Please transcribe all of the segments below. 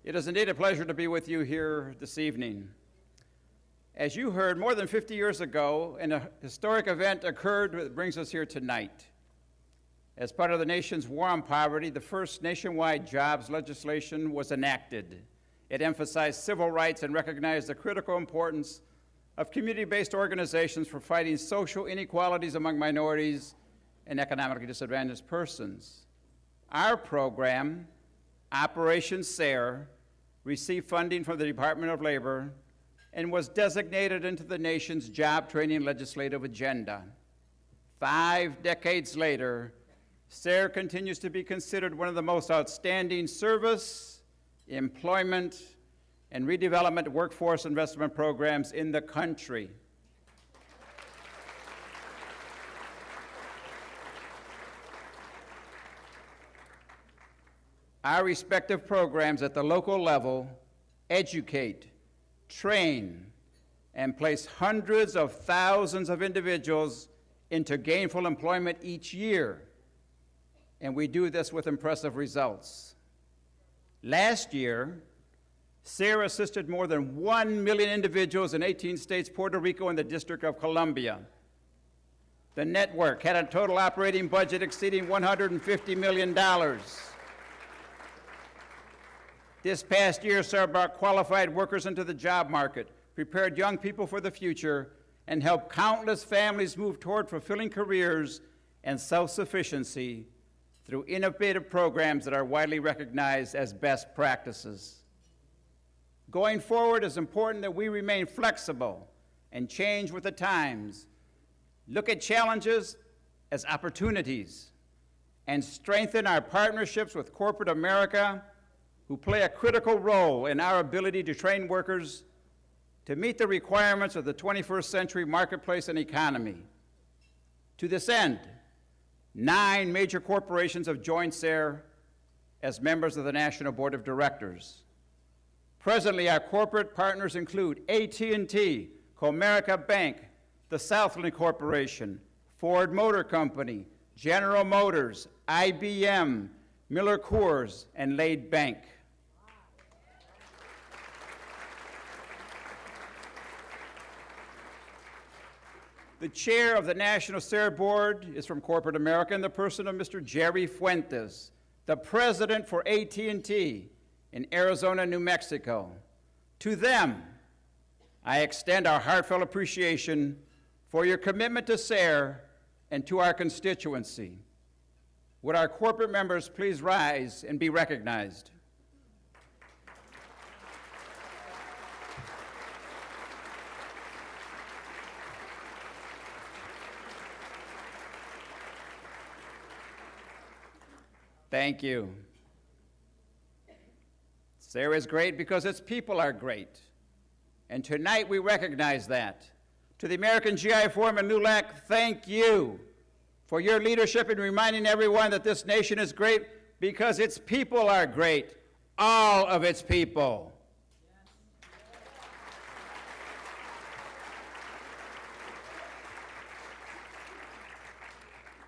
It is indeed a pleasure to be with you here this evening. As you heard, more than 50 years ago, an historic event occurred that brings us here tonight. As part of the nation's war on poverty, the first nationwide jobs legislation was enacted. It emphasized civil rights and recognized the critical importance of community-based organizations for fighting social inequalities among minorities and economically disadvantaged persons. Our program, Operation SARE, received funding from the Department of Labor and was designated into the nation's job training legislative agenda. 5 decades later, SARE continues to be considered one of the most outstanding service, employment, and redevelopment workforce investment programs in the country. Our respective programs at the local level educate, train, and place hundreds of thousands of individuals into gainful employment each year. And we do this with impressive results. Last year, SARE assisted more than 1 million individuals in 18 states, Puerto Rico, and the District of Columbia. The network had a total operating budget exceeding $150 million. This past year, SARE brought qualified workers into the job market, prepared young people for the future, and helped countless families move toward fulfilling careers and self-sufficiency through innovative programs that are widely recognized as best practices. Going forward, it's important that we remain flexible and change with the times, look at challenges as opportunities, and strengthen our partnerships with corporate America, who play a critical role in our ability to train workers to meet the requirements of the 21st century marketplace and economy. To this end, 9 major corporations have joined SARE as members of the National Board of Directors. Presently, our corporate partners include AT&T, Comerica Bank, the Southland Corporation, Ford Motor Company, General Motors, IBM, Miller Coors, and Lade Bank. The chair of the National SARE Board is from corporate America in the person of Mr. Jerry Fuentes, the president for AT&T in Arizona, New Mexico. To them, I extend our heartfelt appreciation for your commitment to SARE and to our constituency. Would our corporate members please rise and be recognized? Thank you. SARE is great because its people are great. And tonight we recognize that. To the American GI Forum and LULAC, thank you for your leadership in reminding everyone that this nation is great because its people are great, all of its people.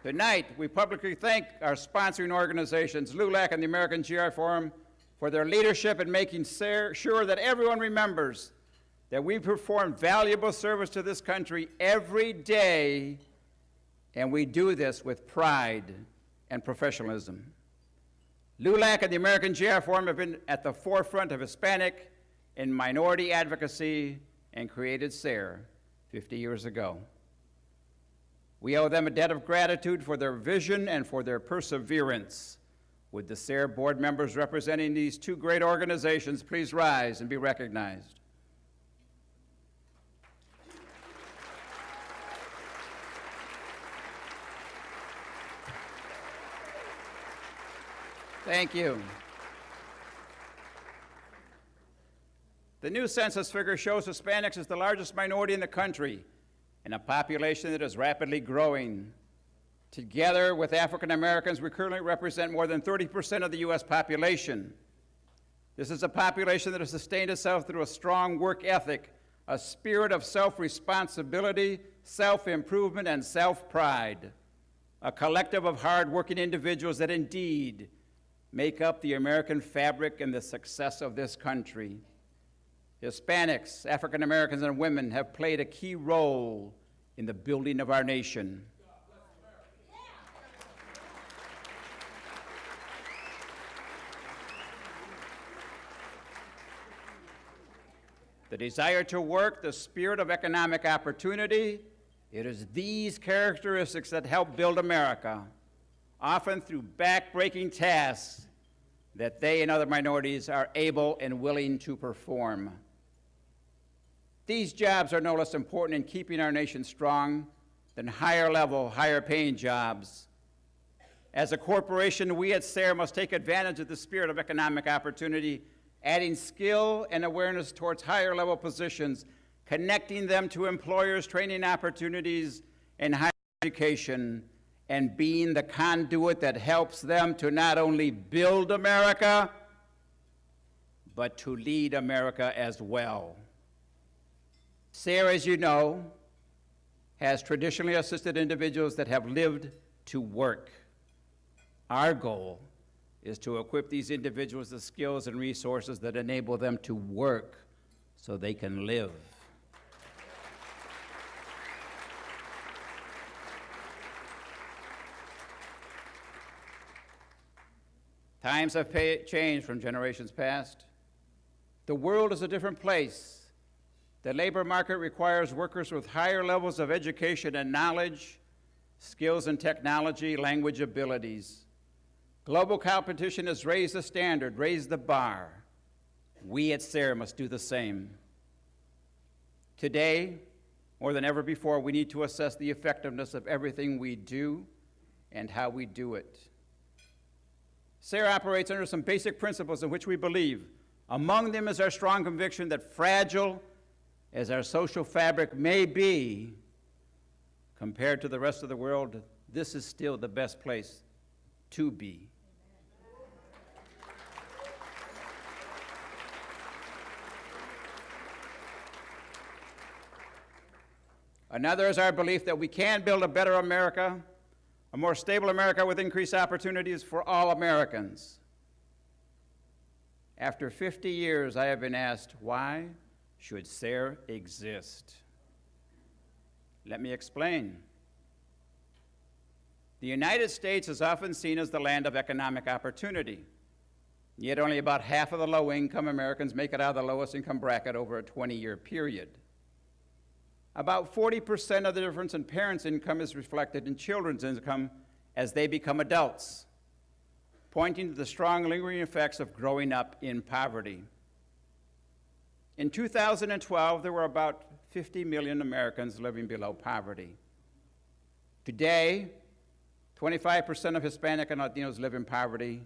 Tonight, we publicly thank our sponsoring organizations, LULAC and the American GI Forum, for their leadership in making sure that everyone remembers that we perform valuable service to this country every day, and we do this with pride and professionalism. LULAC and the American GI Forum have been at the forefront of Hispanic and minority advocacy and created SARE 50 years ago. We owe them a debt of gratitude for their vision and for their perseverance. Would the SARE board members representing these 2 great organizations please rise and be recognized? Thank you. The new census figure shows Hispanics as the largest minority in the country, in a population that is rapidly growing. Together with African Americans, we currently represent more than 30% of the U.S. population. This is a population that has sustained itself through a strong work ethic, a spirit of self-responsibility, self-improvement, and self-pride, a collective of hard-working individuals that indeed make up the American fabric and the success of this country. Hispanics, African Americans, and women have played a key role in the building of our nation. The desire to work, the spirit of economic opportunity, it is these characteristics that help build America, often through back-breaking tasks that they and other minorities are able and willing to perform. These jobs are no less important in keeping our nation strong than higher-level, higher-paying jobs. As a corporation, we at SARE must take advantage of the spirit of economic opportunity, adding skill and awareness towards higher-level positions, connecting them to employers' training opportunities and higher education, and being the conduit that helps them to not only build America, but to lead America as well. SARE, as you know, has traditionally assisted individuals that have lived to work. Our goal is to equip these individuals with the skills and resources that enable them to work so they can live. Times have changed from generations past. The world is a different place. The labor market requires workers with higher levels of education and knowledge, skills and technology, language abilities. Global competition has raised the standard, raised the bar. We at SARE must do the same. Today, more than ever before, we need to assess the effectiveness of everything we do and how we do it. SARE operates under some basic principles in which we believe. Among them is our strong conviction that fragile as our social fabric may be, compared to the rest of the world, this is still the best place to be. Another is our belief that we can build a better America, a more stable America with increased opportunities for all Americans. After 50 years, I have been asked, why should SARE exist? Let me explain. The United States is often seen as the land of economic opportunity, yet only about half of the low-income Americans make it out of the lowest income bracket over a 20-year period. About 40% of the difference in parents' income is reflected in children's income as they become adults, pointing to the strong lingering effects of growing up in poverty. In 2012, there were about 50 million Americans living below poverty. Today, 25% of Hispanic and Latinos live in poverty,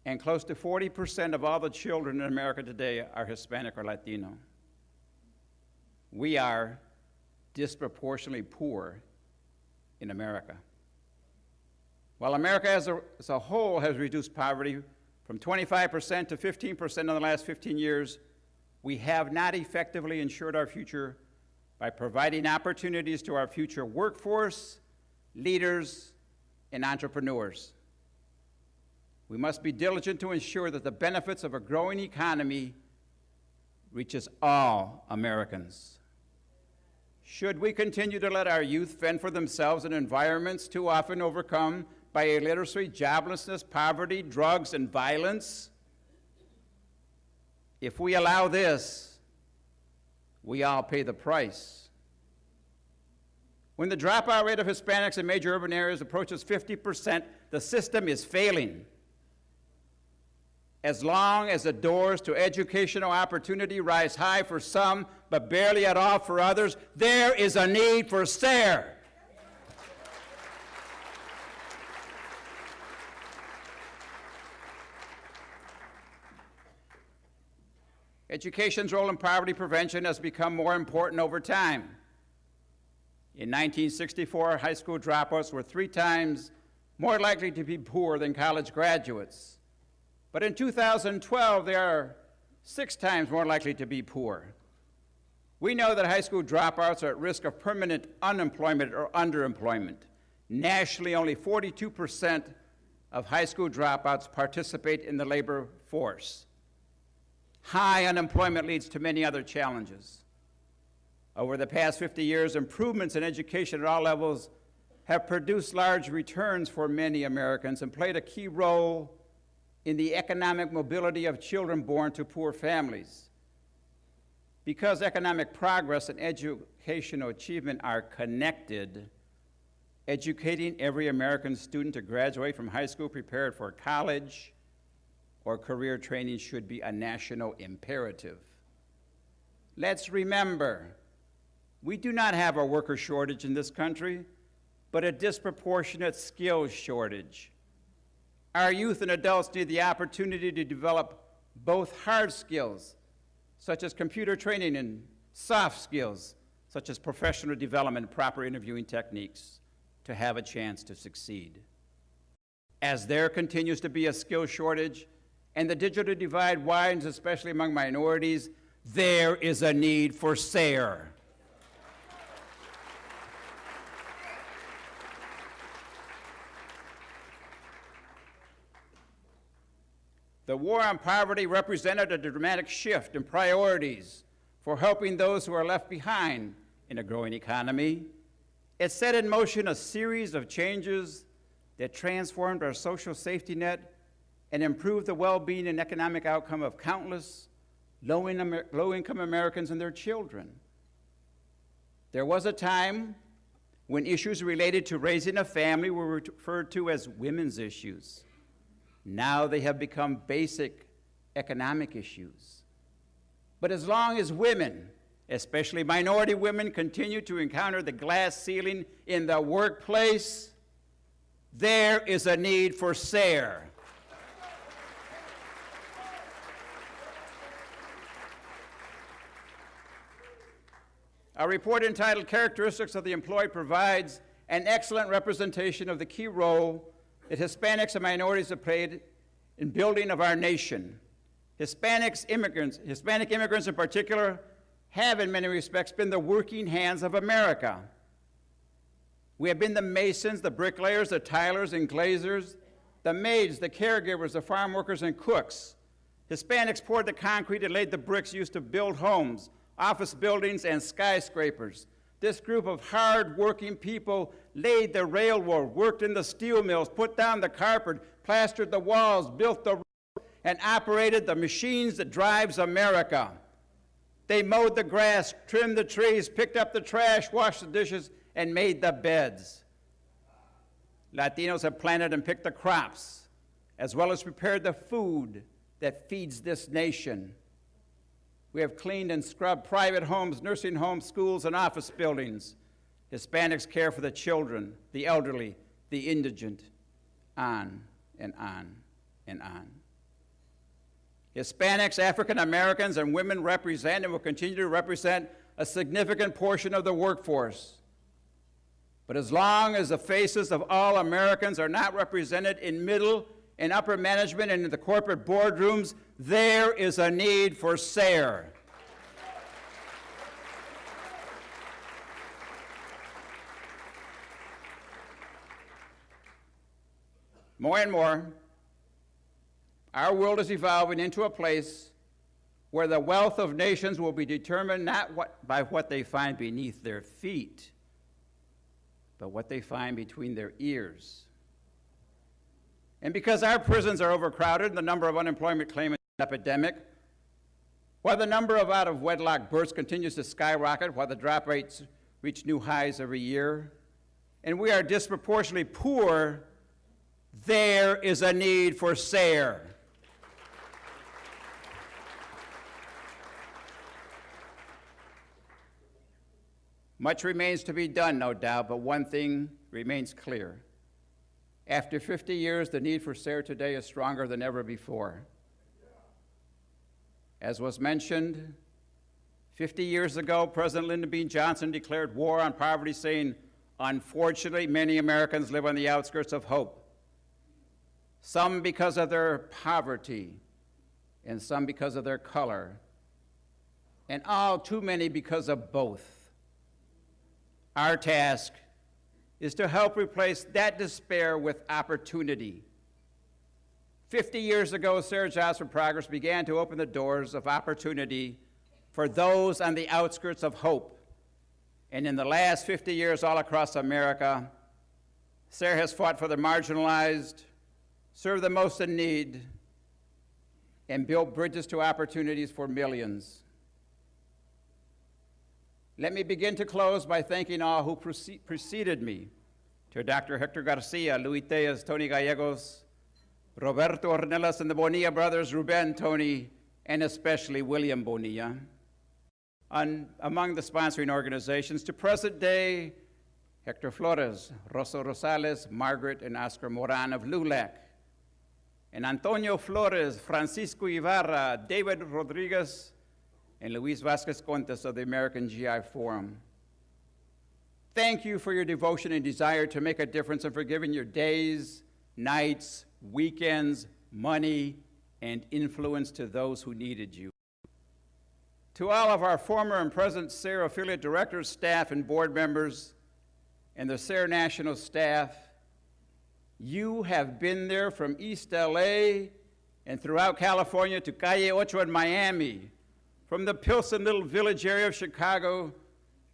and close to 40% of all the children in America today are Hispanic or Latino. We are disproportionately poor in America. While America as a whole has reduced poverty from 25% to 15% in the last 15 years, we have not effectively ensured our future by providing opportunities to our future workforce, leaders, and entrepreneurs. We must be diligent to ensure that the benefits of a growing economy reaches all Americans. Should we continue to let our youth fend for themselves in environments too often overcome by illiteracy, joblessness, poverty, drugs, and violence? If we allow this, we all pay the price. When the dropout rate of Hispanics in major urban areas approaches 50%, the system is failing. As long as the doors to educational opportunity rise high for some, but barely at all for others, there is a need for SARE. Education's role in poverty prevention has become more important over time. In 1964, high school dropouts were 3 times more likely to be poor than college graduates. But in 2012, they are 6 times more likely to be poor. We know that high school dropouts are at risk of permanent unemployment or underemployment. Nationally, only 42% of high school dropouts participate in the labor force. High unemployment leads to many other challenges. Over the past 50 years, improvements in education at all levels have produced large returns for many Americans and played a key role in the economic mobility of children born to poor families. Because economic progress and educational achievement are connected, educating every American student to graduate from high school prepared for college or career training should be a national imperative. Let's remember, we do not have a worker shortage in this country, but a disproportionate skills shortage. Our youth and adults need the opportunity to develop both hard skills, such as computer training, and soft skills, such as professional development and proper interviewing techniques, to have a chance to succeed. As there continues to be a skill shortage and the digital divide widens, especially among minorities, there is a need for SARE. The war on poverty represented a dramatic shift in priorities for helping those who are left behind in a growing economy. It set in motion a series of changes that transformed our social safety net and improved the well-being and economic outcome of countless low-income Americans and their children. There was a time when issues related to raising a family were referred to as women's issues. Now they have become basic economic issues. But as long as women, especially minority women, continue to encounter the glass ceiling in the workplace, there is a need for SARE. A report entitled Characteristics of the Employed provides an excellent representation of the key role that Hispanics and minorities have played in building of our nation. Hispanic immigrants in particular, have in many respects been the working hands of America. We have been the masons, the bricklayers, the tilers and glazers, the maids, the caregivers, the farm workers and cooks. Hispanics poured the concrete and laid the bricks used to build homes, office buildings, and skyscrapers. This group of hard-working people laid the railroad, worked in the steel mills, put down the carpet, plastered the walls, built the road, and operated the machines that drives America. They mowed the grass, trimmed the trees, picked up the trash, washed the dishes, and made the beds. Latinos have planted and picked the crops, as well as prepared the food that feeds this nation. We have cleaned and scrubbed private homes, nursing homes, schools, and office buildings. Hispanics care for the children, the elderly, the indigent, on and on and on. Hispanics, African Americans, and women represent and will continue to represent a significant portion of the workforce. But as long as the faces of all Americans are not represented in middle and upper management and in the corporate boardrooms, there is a need for SARE. More and more, our world is evolving into a place where the wealth of nations will be determined not by what they find beneath their feet, but what they find between their ears. And because our prisons are overcrowded and the number of unemployment claimants is an epidemic, while the number of out-of-wedlock births continues to skyrocket, while the drop rates reach new highs every year, and we are disproportionately poor, there is a need for SARE. Much remains to be done, no doubt, but one thing remains clear. After 50 years, the need for SARE today is stronger than ever before. As was mentioned, 50 years ago, President Lyndon B. Johnson declared war on poverty, saying, "Unfortunately, many Americans live on the outskirts of hope, some because of their poverty, and some because of their color, and all too many because of both." Our task is to help replace that despair with opportunity, 50 years ago, SARE Jobs for Progress began to open the doors of opportunity for those on the outskirts of hope. And in the last 50 years, all across America, SARE has fought for the marginalized, served the most in need, and built bridges to opportunities for millions. Let me begin to close by thanking all who preceded me, to Dr. Hector Garcia, Luis Tejas, Tony Gallegos, Roberto Ornelas and the Bonilla brothers, Ruben, Tony, and especially William Bonilla. Among the sponsoring organizations, to present day, Hector Flores, Rosa Rosales, Margaret and Oscar Moran of LULAC, and Antonio Flores, Francisco Ibarra, David Rodriguez, and Luis Vasquez Contes of the American GI Forum. Thank you for your devotion and desire to make a difference and for giving your days, nights, weekends, money, and influence to those who needed you. To all of our former and present SARE affiliate directors, staff, and board members, and the SARE national staff, you have been there from East LA and throughout California to Calle Ocho in Miami, from the Pilsen little village area of Chicago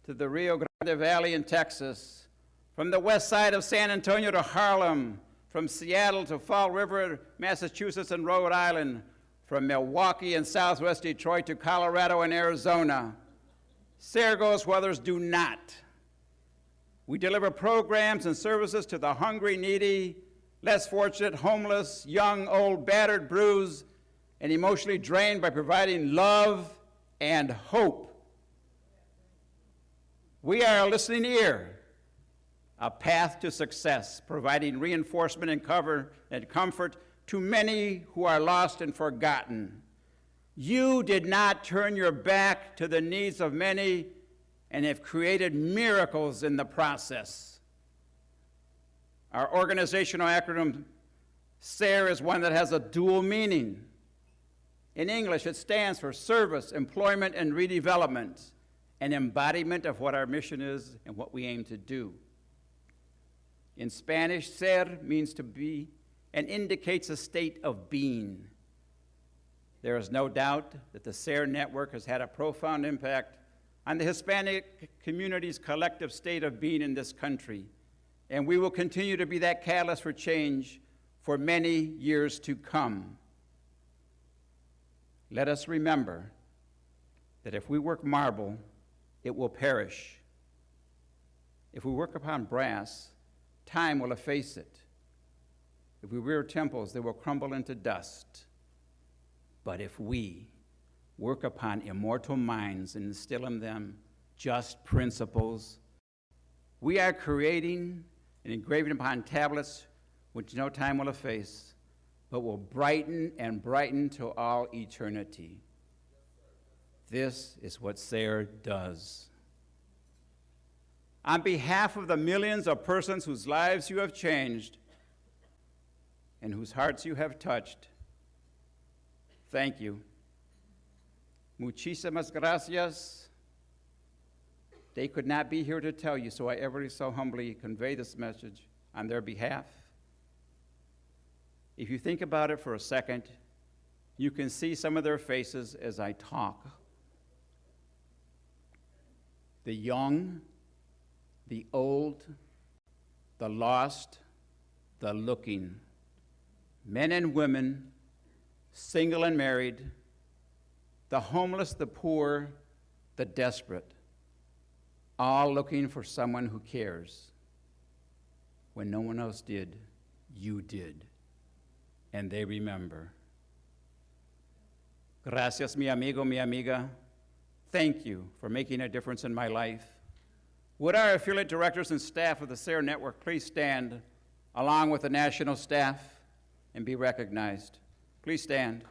to the Rio Grande Valley in Texas, from the west side of San Antonio to Harlem, from Seattle to Fall River, Massachusetts and Rhode Island, from Milwaukee and Southwest Detroit to Colorado and Arizona. SARE goes where others do not. We deliver programs and services to the hungry, needy, less fortunate, homeless, young, old, battered, bruised, and emotionally drained by providing love and hope. We are a listening ear, a path to success, providing reinforcement and cover and comfort to many who are lost and forgotten. You did not turn your back to the needs of many and have created miracles in the process. Our organizational acronym, SARE, is one that has a dual meaning. In English, it stands for Service, Employment, and Redevelopment, an embodiment of what our mission is and what we aim to do. In Spanish, ser means to be and indicates a state of being. There is no doubt that the SARE network has had a profound impact on the Hispanic community's collective state of being in this country, and we will continue to be that catalyst for change for many years to come. Let us remember that if we work marble, it will perish. If we work upon brass, time will efface it. If we rear temples, they will crumble into dust. But if we work upon immortal minds and instill in them just principles, we are creating and engraving upon tablets which no time will efface, but will brighten and brighten to all eternity. This is what SARE does. On behalf of the millions of persons whose lives you have changed and whose hearts you have touched, thank you. Muchísimas gracias. They could not be here to tell you, so I ever so humbly convey this message on their behalf. If you think about it for a second, you can see some of their faces as I talk. The young, the old, the lost, the looking, men and women, single and married, the homeless, the poor, the desperate, all looking for someone who cares. When no one else did, you did, and they remember. Gracias, mi amigo, mi amiga. Thank you for making a difference in my life. Would our affiliate directors and staff of the SARE network please stand along with the national staff and be recognized? Please stand.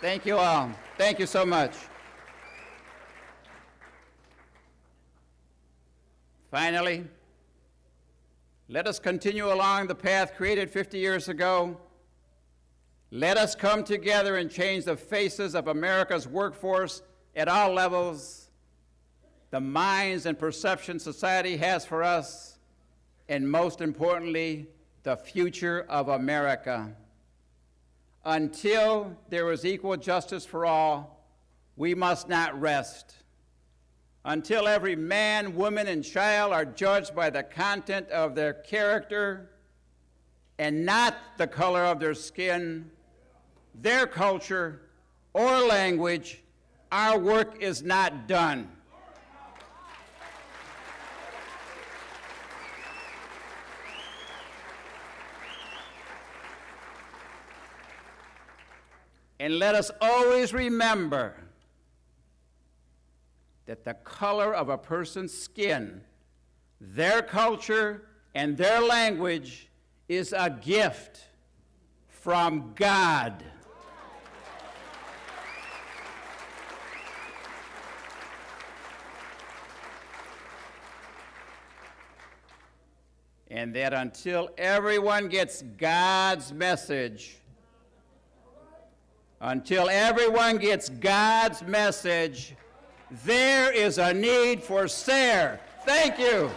Thank you all. Thank you so much. Finally, let us continue along the path created 50 years ago. Let us come together and change the faces of America's workforce at all levels, the minds and perceptions society has for us, and most importantly, the future of America. Until there is equal justice for all, we must not rest. Until every man, woman, and child are judged by the content of their character and not the color of their skin, their culture, or language, our work is not done. And let us always remember that the color of a person's skin, their culture, and their language is a gift from God. And that until everyone gets God's message, there is a need for SARE. Thank you.